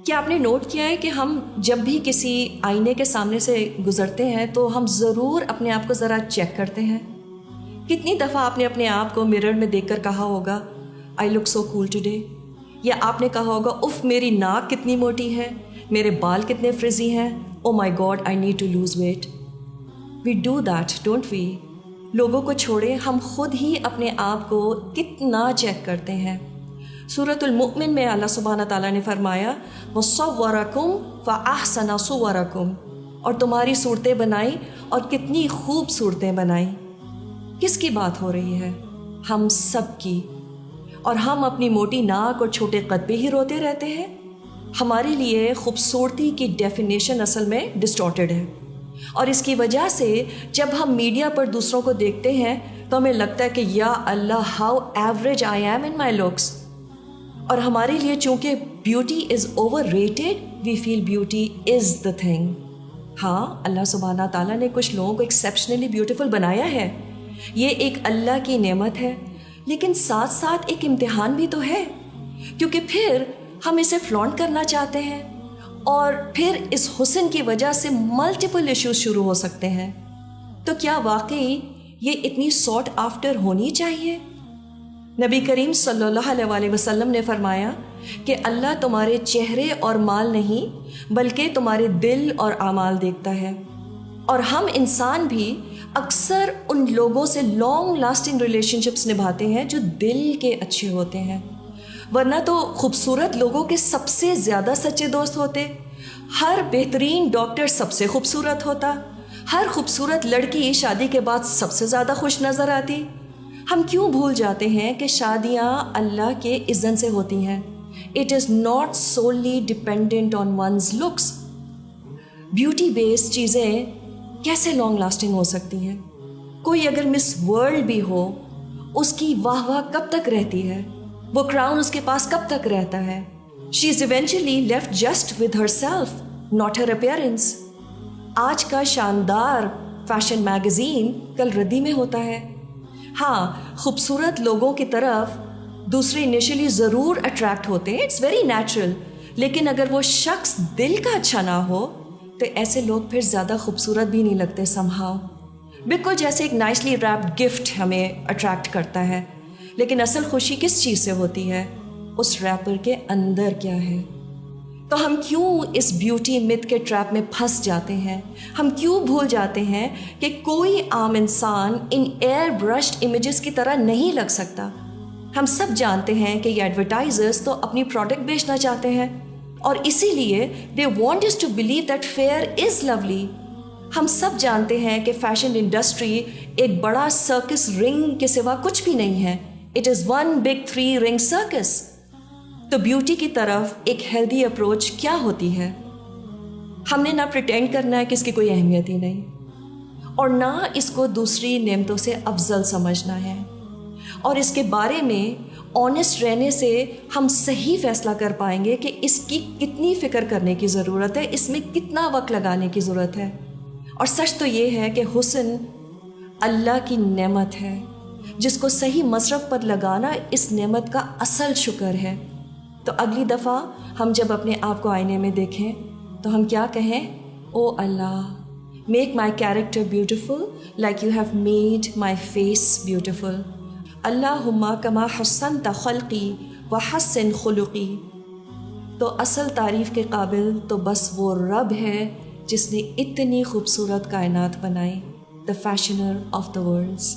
کیا آپ نے نوٹ کیا ہے کہ ہم جب بھی کسی آئینے کے سامنے سے گزرتے ہیں تو ہم ضرور اپنے آپ کو ذرا چیک کرتے ہیں؟ کتنی دفعہ آپ نے اپنے آپ کو مرر میں دیکھ کر کہا ہوگا آئی لک سو کول ٹوڈے، یا آپ نے کہا ہوگا اف میری ناک کتنی موٹی ہے، میرے بال کتنے فریزی ہیں، oh my God I need to lose weight. We do that don't we? لوگوں کو چھوڑے ہم خود ہی اپنے آپ کو کتنا چیک کرتے ہیں۔ سورۃ المؤمن میں اللہ سبحانہ تعالیٰ نے فرمایا وَصَوَّرَكُمْ فَأَحْسَنَ صُوَرَكُمْ، اور تمہاری صورتیں بنائی اور کتنی خوب صورتیں بنائی۔ کس کی بات ہو رہی ہے؟ ہم سب کی۔ اور ہم اپنی موٹی ناک اور چھوٹے قد پہ ہی روتے رہتے ہیں۔ ہمارے لیے خوبصورتی کی ڈیفینیشن اصل میں ڈسٹارٹیڈ ہے، اور اس کی وجہ سے جب ہم میڈیا پر دوسروں کو دیکھتے ہیں تو ہمیں لگتا ہے کہ یا اللہ how average I am in my looks. اور ہمارے لیے چونکہ beauty is overrated, we feel beauty is the thing. ہاں، اللہ سبحانہ تعالیٰ نے کچھ لوگوں کو ایکسیپشنلی بیوٹیفل بنایا ہے، یہ ایک اللہ کی نعمت ہے، لیکن ساتھ ساتھ ایک امتحان بھی تو ہے، کیونکہ پھر ہم اسے فلانٹ کرنا چاہتے ہیں اور پھر اس حسن کی وجہ سے ملٹیپل ایشوز شروع ہو سکتے ہیں۔ تو کیا واقعی یہ اتنی ساٹ آفٹر ہونی چاہیے؟ نبی کریم صلی اللہ علیہ وسلم نے فرمایا کہ اللہ تمہارے چہرے اور مال نہیں بلکہ تمہارے دل اور اعمال دیکھتا ہے، اور ہم انسان بھی اکثر ان لوگوں سے لانگ لاسٹنگ ریلیشن شپس نبھاتے ہیں جو دل کے اچھے ہوتے ہیں، ورنہ تو خوبصورت لوگوں کے سب سے زیادہ سچے دوست ہوتے۔ ہر بہترین ڈاکٹر سب سے خوبصورت ہوتا، ہر خوبصورت لڑکی شادی کے بعد سب سے زیادہ خوش نظر آتی۔ ہم کیوں بھول جاتے ہیں کہ شادیاں اللہ کے اذن سے ہوتی ہیں؟ It is not solely dependent on one's looks. Beauty based چیزیں کیسے لانگ لاسٹنگ ہو سکتی ہیں؟ کوئی اگر مس ورلڈ بھی ہو، اس کی واہ واہ کب تک رہتی ہے؟ وہ کراؤن اس کے پاس کب تک رہتا ہے؟ She is eventually left just with herself, not her appearance. آج کا شاندار فیشن میگزین کل ردی میں ہوتا ہے۔ ہاں، خوبصورت لوگوں کی طرف دوسرے انیشلی ضرور اٹریکٹ ہوتے ہیں، اٹس ویری نیچرل، لیکن اگر وہ شخص دل کا اچھا نہ ہو تو ایسے لوگ پھر زیادہ خوبصورت بھی نہیں لگتے somehow۔ بالکل جیسے ایک نائسلی ریپڈ گفٹ ہمیں اٹریکٹ کرتا ہے، لیکن اصل خوشی کس چیز سے ہوتی ہے؟ اس ریپر کے اندر کیا ہے؟ تو ہم کیوں اس بیوٹی مت کے ٹریپ میں پھنس جاتے ہیں؟ ہم کیوں بھول جاتے ہیں کہ کوئی عام انسان ان ایئر برشڈ امیجز کی طرح نہیں لگ سکتا؟ ہم سب جانتے ہیں کہ یہ ایڈورٹائزرز تو اپنی پروڈکٹ بیچنا چاہتے ہیں، اور اسی لیے they want us to believe that fair is lovely. ہم سب جانتے ہیں کہ فیشن انڈسٹری ایک بڑا سرکس رنگ کے سوا کچھ بھی نہیں ہے، اٹ از ون بگ 3 رنگ سرکس۔ تو بیوٹی کی طرف ایک ہیلدی اپروچ کیا ہوتی ہے؟ ہم نے نہ پریٹینڈ کرنا ہے کہ اس کی کوئی اہمیت ہی نہیں، اور نہ اس کو دوسری نعمتوں سے افضل سمجھنا ہے، اور اس کے بارے میں آنیسٹ رہنے سے ہم صحیح فیصلہ کر پائیں گے کہ اس کی کتنی فکر کرنے کی ضرورت ہے، اس میں کتنا وقت لگانے کی ضرورت ہے۔ اور سچ تو یہ ہے کہ حسن اللہ کی نعمت ہے، جس کو صحیح مصرف پر لگانا اس نعمت کا اصل شکر ہے۔ تو اگلی دفعہ ہم جب اپنے آپ کو آئینے میں دیکھیں تو ہم کیا کہیں؟ Oh Allah, make my character beautiful like you have made my face beautiful. اللہم کما حسنت خلقی وحسن خلقی۔ تو اصل تعریف کے قابل تو بس وہ رب ہے جس نے اتنی خوبصورت کائنات بنائی، the fashioner of the worlds۔